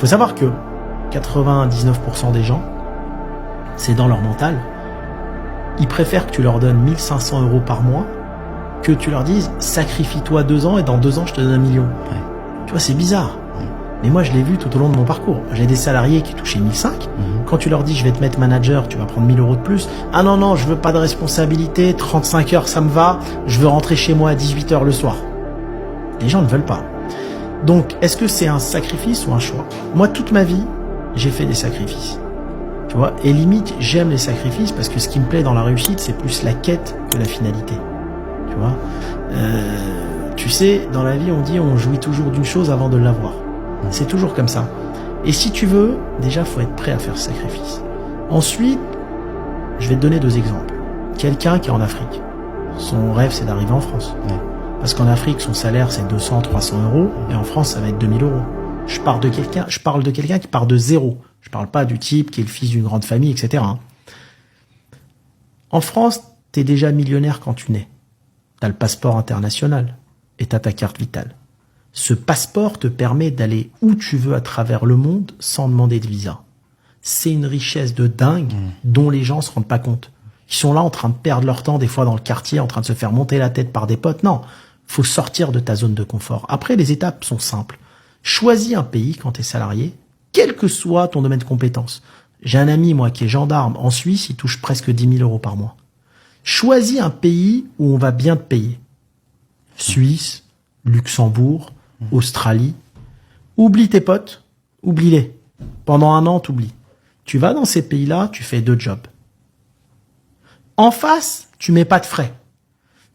Faut savoir que 99% des gens, c'est dans leur mental, ils préfèrent que tu leur donnes 1500 € par mois que tu leur dises sacrifie-toi 2 ans et dans 2 ans je te donne 1 million. Ouais. Tu vois, c'est bizarre. Mais moi, je l'ai vu tout au long de mon parcours. J'ai des salariés qui touchaient 1005. Quand tu leur dis, je vais te mettre manager, tu vas prendre 1000 € de plus. Ah non, non, je veux pas de responsabilité. 35 heures, ça me va. Je veux rentrer chez moi à 18 heures le soir. Les gens ne veulent pas. Donc, est-ce que c'est un sacrifice ou un choix? Moi, toute ma vie, j'ai fait des sacrifices. Tu vois? Et limite, j'aime les sacrifices parce que ce qui me plaît dans la réussite, c'est plus la quête que la finalité. Tu vois? Tu sais, dans la vie, on dit, on jouit toujours d'une chose avant de l'avoir. C'est toujours comme ça. Et si tu veux, déjà, faut être prêt à faire ce sacrifice. Ensuite, je vais te donner 2 exemples. Quelqu'un qui est en Afrique. Son rêve, c'est d'arriver en France. Ouais. Parce qu'en Afrique, son salaire, c'est 200, 300 €. Et en France, ça va être 2000 €. Je parle de quelqu'un qui part de zéro. Je parle pas du type qui est le fils d'une grande famille, etc. En France, t'es déjà millionnaire quand tu nais. T'as le passeport international. Et t'as ta carte vitale. Ce passeport te permet d'aller où tu veux à travers le monde sans demander de visa. C'est une richesse de dingue dont les gens se rendent pas compte. Ils sont là en train de perdre leur temps des fois dans le quartier, en train de se faire monter la tête par des potes. Non, faut sortir de ta zone de confort. Après, les étapes sont simples. Choisis un pays quand tu es salarié, quel que soit ton domaine de compétence. J'ai un ami, moi, qui est gendarme en Suisse, il touche presque 10 000 € par mois. Choisis un pays où on va bien te payer. Suisse, Luxembourg, Australie. Oublie tes potes, oublie-les. Pendant 1 an, t'oublies. Tu vas dans ces pays-là, tu fais 2 jobs. En face, tu mets pas de frais.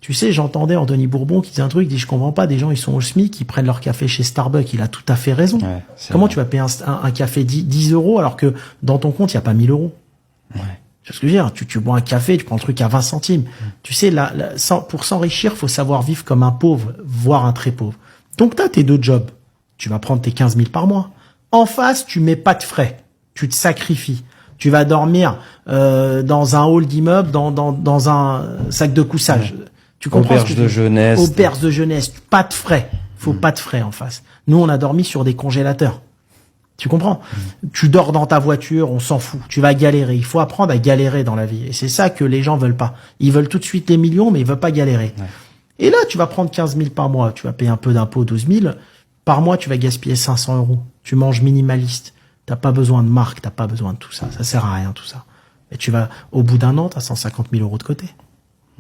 Tu sais, j'entendais Anthony Bourbon qui disait un truc, il dit, je comprends pas, des gens, ils sont au SMIC, ils prennent leur café chez Starbucks. Il a tout à fait raison. Ouais, Comment vrai. tu vas payer un café 10 € alors que dans ton compte, il n'y a pas 1000 €? Ouais. C'est ce que je veux dire. Tu bois un café, tu prends un truc à 20 centimes. Tu sais, pour s'enrichir, faut savoir vivre comme un pauvre, voire un très pauvre. Donc, tu as tes 2 jobs. Tu vas prendre tes 15 000 par mois. En face, tu mets pas de frais. Tu te sacrifies. Tu vas dormir dans un hall d'immeuble, dans un sac de couchage. Tu comprends Auberge de jeunesse. Auberge de jeunesse. Pas de frais. Faut pas de frais en face. Nous, on a dormi sur des congélateurs. Tu comprends? Tu dors dans ta voiture, on s'en fout. Tu vas galérer. Il faut apprendre à galérer dans la vie. Et c'est ça que les gens veulent pas. Ils veulent tout de suite les millions, mais ils veulent pas galérer. Ouais. Et là, tu vas prendre 15 000 par mois. Tu vas payer un peu d'impôts, 12 000. Par mois, tu vas gaspiller 500 €. Tu manges minimaliste. T'as pas besoin de marque, t'as pas besoin de tout ça. Ça sert à rien, tout ça. Et tu vas, au bout d'1 an, t'as 150 000 € de côté.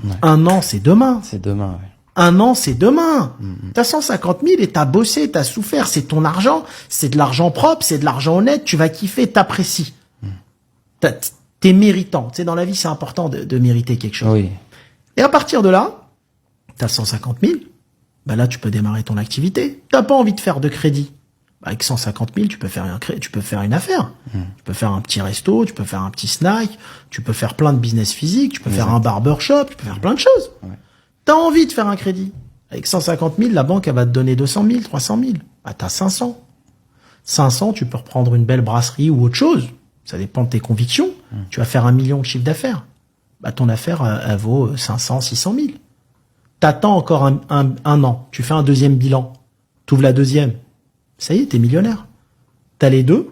Ouais. 1 an, c'est demain. C'est demain, ouais. 1 an, c'est demain. T'as 150 000 et t'as bossé, t'as souffert. C'est ton argent. C'est de l'argent propre, c'est de l'argent honnête. Tu vas kiffer, t'apprécies. T'es méritant. Tu sais, dans la vie, c'est important de mériter quelque chose. Oui. Et à partir de là, t'as 150 000. Bah là, tu peux démarrer ton activité. T'as pas envie de faire de crédit. Bah, avec 150 000, tu peux faire une affaire. Tu peux faire un petit resto, tu peux faire un petit snack, tu peux faire plein de business physique, tu peux faire un barbershop, tu peux faire plein de choses. Ouais. T'as envie de faire un crédit. Avec 150 000, la banque, elle va te donner 200 000, 300 000. Bah, t'as 500. 500, tu peux reprendre une belle brasserie ou autre chose. Ça dépend de tes convictions. Tu vas faire 1 million de chiffre d'affaires. Bah, ton affaire, elle vaut 500, 600 000. T'attends encore un an. Tu fais un deuxième bilan. T'ouvres la deuxième. Ça y est, t'es millionnaire. T'as les 2.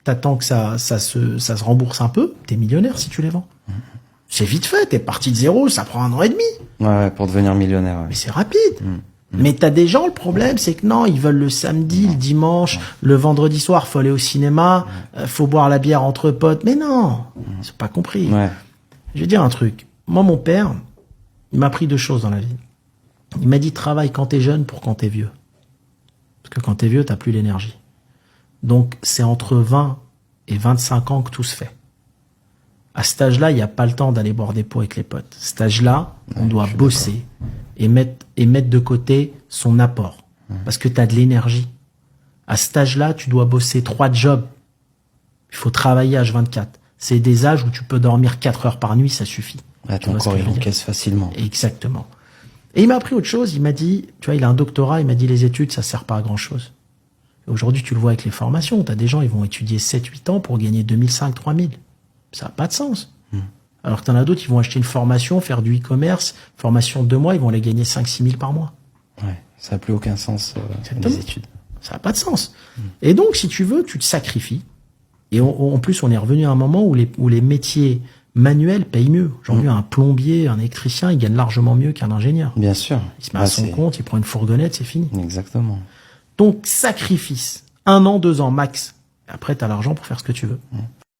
T'attends que ça se rembourse un peu. T'es millionnaire si tu les vends. C'est vite fait. T'es parti de 0. Ça prend 1 an et demi. Ouais, pour devenir millionnaire. Ouais. Mais c'est rapide. Mais t'as des gens, le problème, c'est que non, ils veulent le samedi, le dimanche, le vendredi soir, faut aller au cinéma, faut boire la bière entre potes. Mais non, c'est pas compris. Ouais. Je vais dire un truc. Moi, mon père, il m'a appris 2 choses dans la vie. Il m'a dit, travaille quand t'es jeune pour quand t'es vieux. Parce que quand t'es vieux, t'as plus l'énergie. Donc, c'est entre 20 et 25 ans que tout se fait. À cet âge-là, il n'y a pas le temps d'aller boire des pots avec les potes. À cet âge-là, on doit bosser et mettre de côté son apport. Parce que t'as de l'énergie. À cet âge-là, tu dois bosser 3 jobs. Il faut travailler H24. C'est des âges où tu peux dormir 4 heures par nuit, ça suffit. Ouais, ton corps, il encaisse facilement. Exactement. Et il m'a appris autre chose. Il m'a dit, tu vois, il a un doctorat, il m'a dit les études, ça sert pas à grand chose. Aujourd'hui, tu le vois avec les formations. T'as des gens, ils vont étudier 7-8 ans pour gagner 2005, 3000. Ça n'a pas de sens. Alors que t'en as d'autres, ils vont acheter une formation, faire du e-commerce, formation de 2 mois, ils vont les gagner 5-6 000 par mois. Ouais, ça n'a plus aucun sens, les études. Ça n'a pas de sens. Et donc, si tu veux, tu te sacrifies. Et en plus, on est revenu à un moment où les métiers manuels payent mieux. Aujourd'hui, un plombier, un électricien, il gagne largement mieux qu'un ingénieur. Bien sûr. Il se met à son compte, il prend une fourgonnette, c'est fini. Exactement. Donc, sacrifice. 1 an, 2 ans max. Après, tu as l'argent pour faire ce que tu veux.